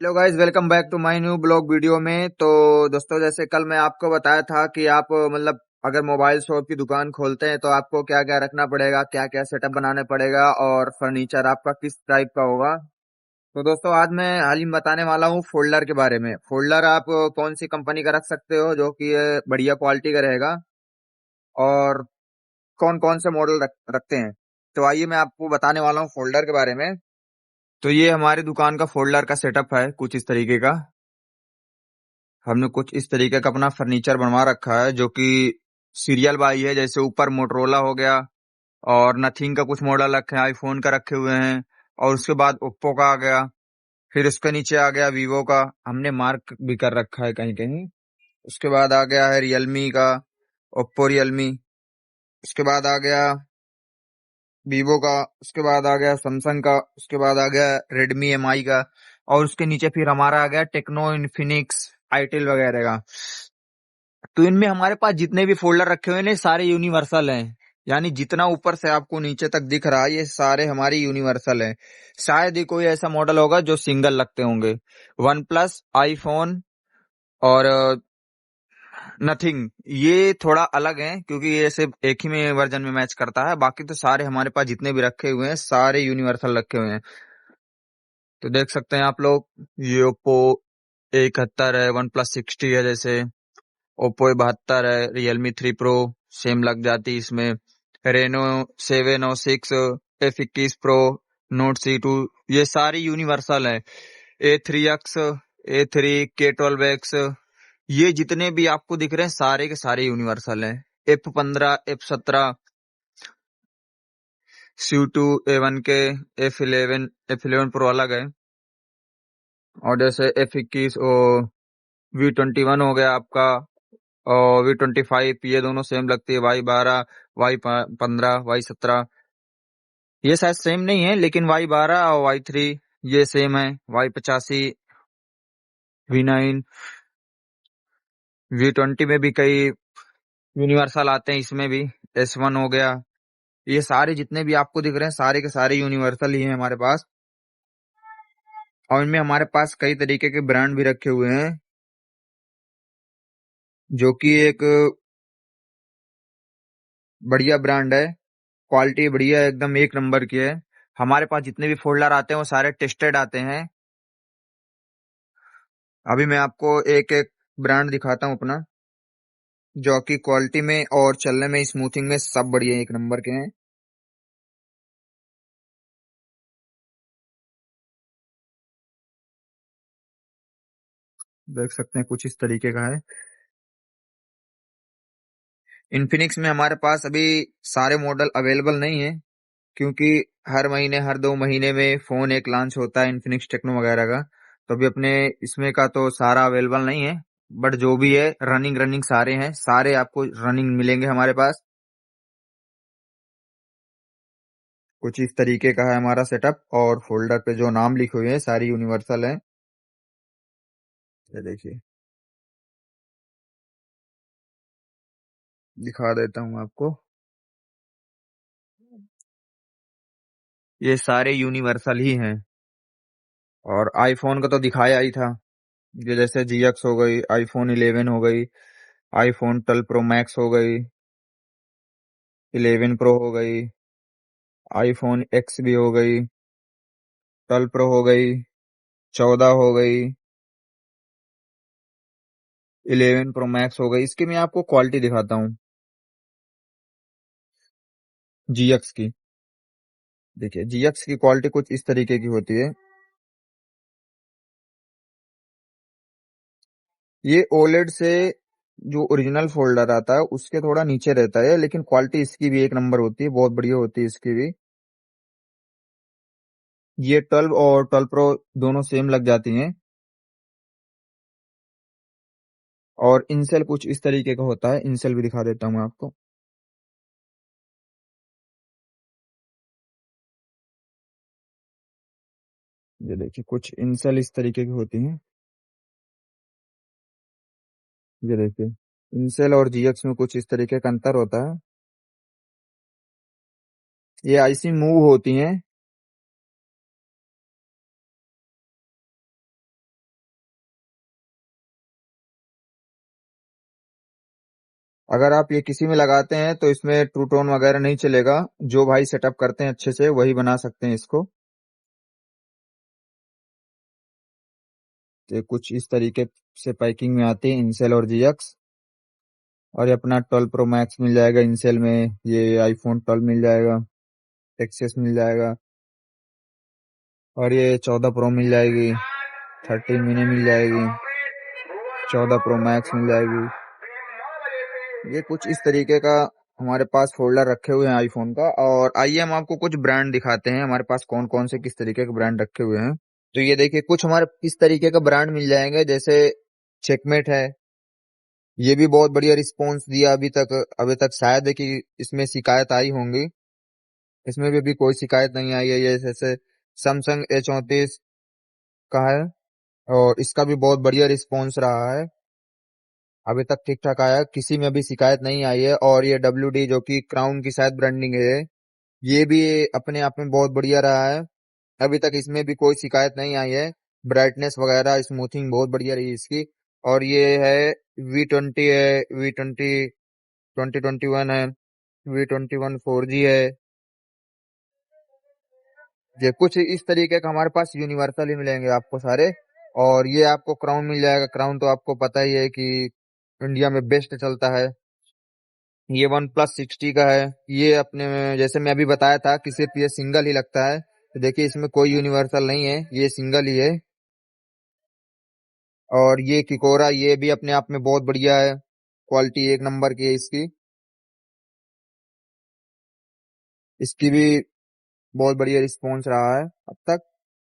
Hello guys, welcome back to my new blog video में। तो दोस्तों, जैसे कल मैं आपको बताया था कि आप मतलब अगर मोबाइल शॉप की दुकान खोलते हैं तो आपको क्या क्या रखना पड़ेगा, क्या क्या सेटअप बनाने पड़ेगा और फर्नीचर आपका किस टाइप का होगा। तो दोस्तों, आज मैं हाल ही में बताने वाला हूँ फोल्डर के बारे में। फोल्डर आप कौन सी कंपनी का रख सकते हो जो कि बढ़िया क्वालिटी का रहेगा, और कौन कौन से मॉडल रखते हैं। तो आइए मैं आपको बताने वाला हूँ फोल्डर के बारे में। तो ये हमारी दुकान का फोल्डर का सेटअप है कुछ इस तरीके का। हमने कुछ इस तरीके का अपना फर्नीचर बनवा रखा है जो कि सीरियल बाई है। जैसे ऊपर मोटरोला हो गया, और नथिंग का कुछ मॉडल रखे हैं, आईफोन का रखे हुए हैं, और उसके बाद ओप्पो का आ गया। फिर उसके नीचे आ गया वीवो का, हमने मार्क भी कर रखा है कहीं कहीं। उसके बाद आ गया है रियलमी का, ओप्पो रियलमी। उसके बाद आ गया वीवो का। उसके बाद आ गया सैमसंग का। उसके बाद आ गया रेडमी एमआई का। और उसके नीचे फिर हमारा आ गया टेक्नो इन्फिनिक्स आईटेल वगैरह का। तो इनमें हमारे पास जितने भी फोल्डर रखे हुए हैं ना, सारे यूनिवर्सल हैं। यानी जितना ऊपर से आपको नीचे तक दिख रहा है, ये सारे हमारी यूनिवर्सल हैं। शायद ही कोई ऐसा मॉडल होगा जो सिंगल लगते होंगे। वन प्लस, आईफोन और नथिंग, ये थोड़ा अलग है क्योंकि ये सिर्फ एक ही में वर्जन में मैच करता है। बाकी तो सारे हमारे पास जितने भी रखे हुए हैं सारे यूनिवर्सल रखे हुए हैं। तो देख सकते हैं आप लोग, ये ओप्पो A71 है, वन प्लस 60 है, जैसे ओप्पो A72 है, रियलमी 3 प्रो सेम लग जाती इसमें, Reno 706, F21 pro, note C2, ये सारी यूनिवर्सल है। A3X, A3, K12X, ये जितने भी आपको दिख रहे हैं सारे के सारे यूनिवर्सल हैं। F15, F17, C2, A1K, F11 pro अलग है। और जैसे F21 और V21 हो गया आपका, और V25, ये दोनों सेम लगती है। Y12, Y15, Y17, ये शायद सेम नहीं है, लेकिन Y12 और Y3 ये सेम है। Y85, V9, V20 में भी कई यूनिवर्सल आते हैं, इसमें भी S1 हो गया। ये सारे जितने भी आपको दिख रहे हैं सारे के सारे यूनिवर्सल ही हैं हमारे पास। और इनमें हमारे पास कई तरीके के ब्रांड भी रखे हुए हैं, जो कि एक बढ़िया ब्रांड है। क्वालिटी बढ़िया है, एकदम एक नंबर की है। हमारे पास जितने भी फोल्डर आते हैं वो सारे टेस्टेड आते हैं। अभी मैं आपको एक एक ब्रांड दिखाता हूँ अपना, जो कि क्वालिटी में और चलने में, स्मूथिंग में सब बढ़िया एक नंबर के हैं। देख सकते हैं कुछ इस तरीके का है। इन्फिनिक्स में हमारे पास अभी सारे मॉडल अवेलेबल नहीं है, क्योंकि हर महीने हर 2 महीने में फोन एक लॉन्च होता है इन्फिनिक्स टेक्नो वगैरह का। तो अभी अपने इसमें का तो सारा अवेलेबल नहीं है, बट जो भी है रनिंग रनिंग सारे हैं, सारे आपको रनिंग मिलेंगे हमारे पास। कुछ इस तरीके का है हमारा सेटअप, और फोल्डर पे जो नाम लिखे हुए हैं सारी यूनिवर्सल है। ये देखिए, दिखा देता हूँ आपको। ये सारे यूनिवर्सल ही हैं। और आईफोन का तो दिखाया ही था। ये जैसे GX हो गई, आईफोन 11 हो गई, आईफोन 12 प्रो मैक्स हो गई, 11 प्रो हो गई, आईफोन X भी हो गई, 12 प्रो हो गई, 14 हो गई, 11 प्रो मैक्स हो गई। इसकी मैं आपको क्वालिटी दिखाता हूँ GX की। देखिए, GX की क्वालिटी कुछ इस तरीके की होती है। ये ओलेड से जो ओरिजिनल फोल्डर आता है उसके थोड़ा नीचे रहता है, लेकिन क्वालिटी इसकी भी एक नंबर होती है, बहुत बढ़िया होती है इसकी भी। ये 12 और 12 प्रो दोनों सेम लग जाती हैं। और इंसेल कुछ इस तरीके का होता है, इंसेल भी दिखा देता हूँ मैं आपको। ये देखिए, कुछ इंसेल इस तरीके की होती हैं। ये देखिए, इंसेल और GX में कुछ इस तरीके का अंतर होता है। ये आईसी मूव होती हैं। अगर आप ये किसी में लगाते हैं तो इसमें ट्रू टोन वगैरह नहीं चलेगा। जो भाई सेटअप करते हैं अच्छे से वही बना सकते हैं इसको। तो कुछ इस तरीके से पैकिंग में आती है इंसेल और जीएक्स। और ये अपना 12 प्रो मैक्स मिल जाएगा इंसेल में, ये आईफोन 12 मिल जाएगा, एक्सेस मिल जाएगा, और ये 14 प्रो मिल जाएगी, 13 मिनी मिल जाएगी, 14 प्रो मैक्स मिल जाएगी। ये कुछ इस तरीके का हमारे पास फोल्डर रखे हुए हैं आईफोन का। और आइए हम आपको कुछ ब्रांड दिखाते हैं हमारे पास कौन कौन से किस तरीके के ब्रांड रखे हुए हैं। तो ये देखिए कुछ हमारे इस तरीके का ब्रांड मिल जाएंगे, जैसे चेकमेट है। ये भी बहुत बढ़िया रिस्पॉन्स दिया अभी तक शायद है कि इसमें शिकायत आई होंगी। इसमें भी अभी कोई शिकायत नहीं आई है। ये जैसे सैमसंग A34 का है, और इसका भी बहुत बढ़िया रिस्पॉन्स रहा है। अभी तक ठीक ठाक आया है, किसी में अभी शिकायत नहीं आई है। और ये WD जो कि क्राउन की शायद ब्रांडिंग है, ये भी अपने आप में बहुत बढ़िया रहा है। अभी तक इसमें भी कोई शिकायत नहीं आई है। ब्राइटनेस वगैरह स्मूथिंग बहुत बढ़िया रही इसकी। और ये है V20 है, V20 2021 है, V21 4G है। ये कुछ इस तरीके का हमारे पास यूनिवर्सल ही मिलेंगे आपको सारे। और ये आपको क्राउन मिल जाएगा। क्राउन तो आपको पता ही है कि इंडिया में बेस्ट चलता है। ये OnePlus 60 का है। ये अपने में जैसे मैं अभी बताया था कि सिर्फ ये सिंगल ही लगता है, तो देखिए इसमें कोई यूनिवर्सल नहीं है, ये सिंगल ही है। और ये किकोरा, ये भी अपने आप में बहुत बढ़िया है, क्वालिटी एक नंबर की है इसकी। इसकी भी बहुत बढ़िया रिस्पॉन्स रहा है अब तक।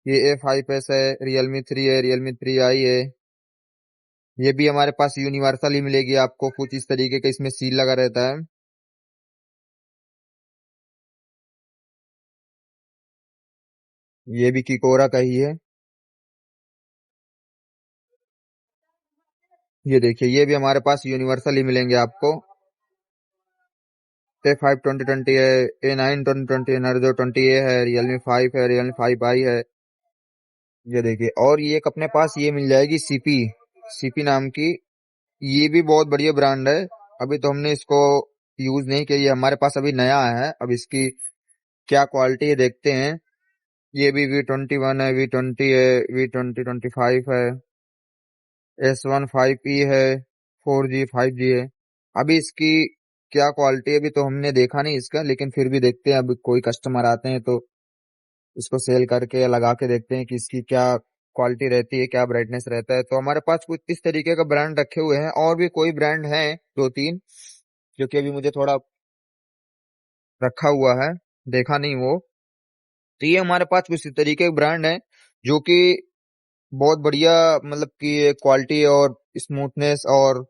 ये A5s है, Realme 3 है, Realme 3i है। ये भी हमारे पास यूनिवर्सल ही मिलेगी आपको, कुछ इस तरीके का इसमें सील लगा रहता है। ये भी किकोरा का ही है। ये देखिए ये भी हमारे पास यूनिवर्सल ही मिलेंगे आपको। A5 2020 है, A9 2020 है, Narzo 20A है, Realme 5 है, Realme 5i है। ये देखिए और ये एक अपने पास ये मिल जाएगी सीपी, सीपी नाम की। ये भी बहुत बढ़िया ब्रांड है। अभी तो हमने इसको यूज नहीं किया, ये हमारे पास अभी नया है। अब इसकी क्या क्वालिटी है देखते हैं। ये भी V21 है, V20 है, V20 25 है, S15E है, 4G 5G है। अभी इसकी क्या क्वालिटी है अभी तो हमने देखा नहीं इसका, लेकिन फिर भी देखते हैं। अभी कोई कस्टमर आते हैं तो इसको सेल करके या लगा के देखते हैं कि इसकी क्या क्वालिटी रहती है, क्या ब्राइटनेस रहता है। तो हमारे पास कुछ इस तरीके का ब्रांड रखे हुए हैं। और भी कोई ब्रांड है दो तीन, जो कि अभी मुझे थोड़ा रखा हुआ है, देखा नहीं वो। तो ये हमारे पास कुछ इस तरीके के ब्रांड है जो कि बहुत बढ़िया, मतलब कि क्वालिटी और स्मूथनेस और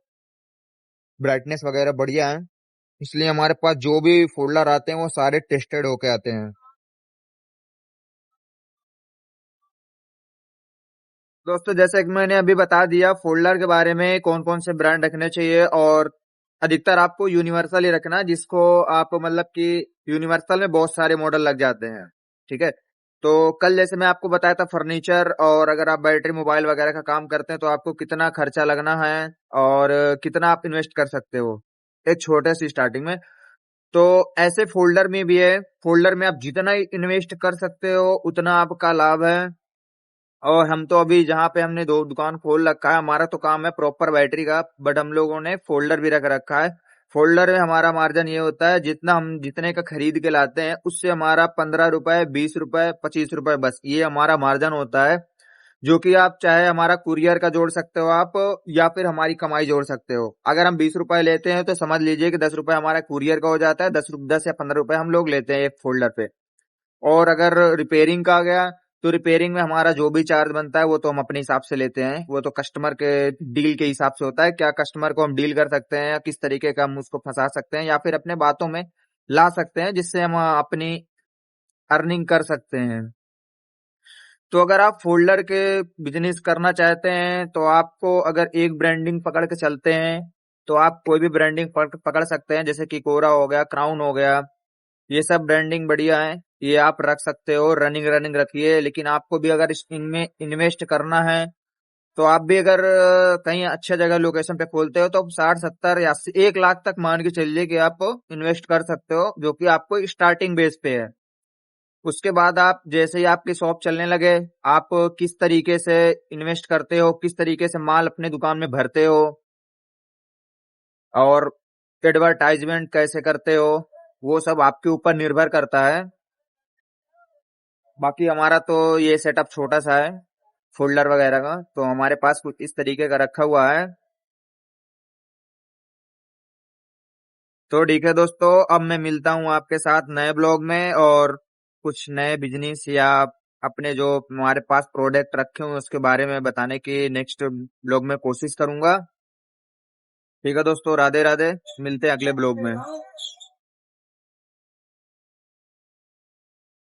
ब्राइटनेस वगैरह बढ़िया है। इसलिए हमारे पास जो भी फोल्डर आते हैं वो सारे टेस्टेड होके आते हैं। दोस्तों जैसे कि मैंने अभी बता दिया फोल्डर के बारे में, कौन कौन से ब्रांड रखने चाहिए। और अधिकतर आपको यूनिवर्सल ही रखना, जिसको आप मतलब कि यूनिवर्सल में बहुत सारे मॉडल लग जाते हैं। ठीक है। तो कल जैसे मैं आपको बताया था फर्नीचर, और अगर आप बैटरी मोबाइल वगैरह का काम करते हैं तो आपको कितना खर्चा लगना है और कितना आप इन्वेस्ट कर सकते हो एक छोटे से स्टार्टिंग में। तो ऐसे फोल्डर में भी है, फोल्डर में आप जितना इन्वेस्ट कर सकते हो उतना आपका लाभ है। और हम तो अभी जहाँ पे हमने दो दुकान खोल रखा है, हमारा तो काम है प्रॉपर बैटरी का, बट हम लोगों ने फोल्डर भी रख रखा है। फोल्डर में हमारा मार्जिन ये होता है, जितना हम जितने का खरीद के लाते हैं उससे हमारा 15 रुपए, 20 रुपए, 25 रुपए, बस ये हमारा मार्जिन होता है। जो कि आप चाहे हमारा कुरियर का जोड़ सकते हो आप, या फिर हमारी कमाई जोड़ सकते हो। अगर हम 20 रुपए लेते हैं तो समझ लीजिए कि 10 रुपए हमारा कुरियर का हो जाता है, 10 या 15 रुपए हम लोग लेते हैं एक फोल्डर पे। और अगर रिपेयरिंग का आ गया तो रिपेयरिंग में हमारा जो भी चार्ज बनता है वो तो हम अपने हिसाब से लेते हैं। वो तो कस्टमर के डील के हिसाब से होता है, क्या कस्टमर को हम डील कर सकते हैं या किस तरीके का हम उसको फंसा सकते हैं या फिर अपने बातों में ला सकते हैं, जिससे हम अपनी अर्निंग कर सकते हैं। तो अगर आप फोल्डर के बिजनेस करना चाहते हैं तो आपको अगर एक ब्रांडिंग पकड़ के चलते हैं तो आप कोई भी ब्रांडिंग पकड़ सकते हैं, जैसे कि कोरा हो गया, क्राउन हो गया। ये सब ब्रांडिंग बढ़िया है, ये आप रख सकते हो। रनिंग रनिंग रखिए, लेकिन आपको भी अगर इनमें इन्वेस्ट करना है तो आप भी अगर कहीं अच्छे जगह लोकेशन पे खोलते हो तो 60 70 या 1 लाख तक मान के चलिए कि आप इन्वेस्ट कर सकते हो, जो कि आपको स्टार्टिंग बेस पे है। उसके बाद आप जैसे ही आपकी शॉप चलने लगे, आप किस तरीके से इन्वेस्ट करते हो, किस तरीके से माल अपने दुकान में भरते हो और एडवर्टाइजमेंट कैसे करते हो, वो सब आपके ऊपर निर्भर करता है। बाकी हमारा तो ये सेटअप छोटा सा है, फोल्डर वगैरह का, तो हमारे पास कुछ इस तरीके का रखा हुआ है। तो ठीक है दोस्तों, अब मैं मिलता हूँ आपके साथ नए ब्लॉग में, और कुछ नए बिजनेस या अपने जो हमारे पास प्रोडक्ट रखे हुए हैं उसके बारे में बताने की नेक्स्ट ब्लॉग में कोशिश करूंगा। ठीक है दोस्तों, राधे राधे, मिलते हैं अगले ब्लॉग में।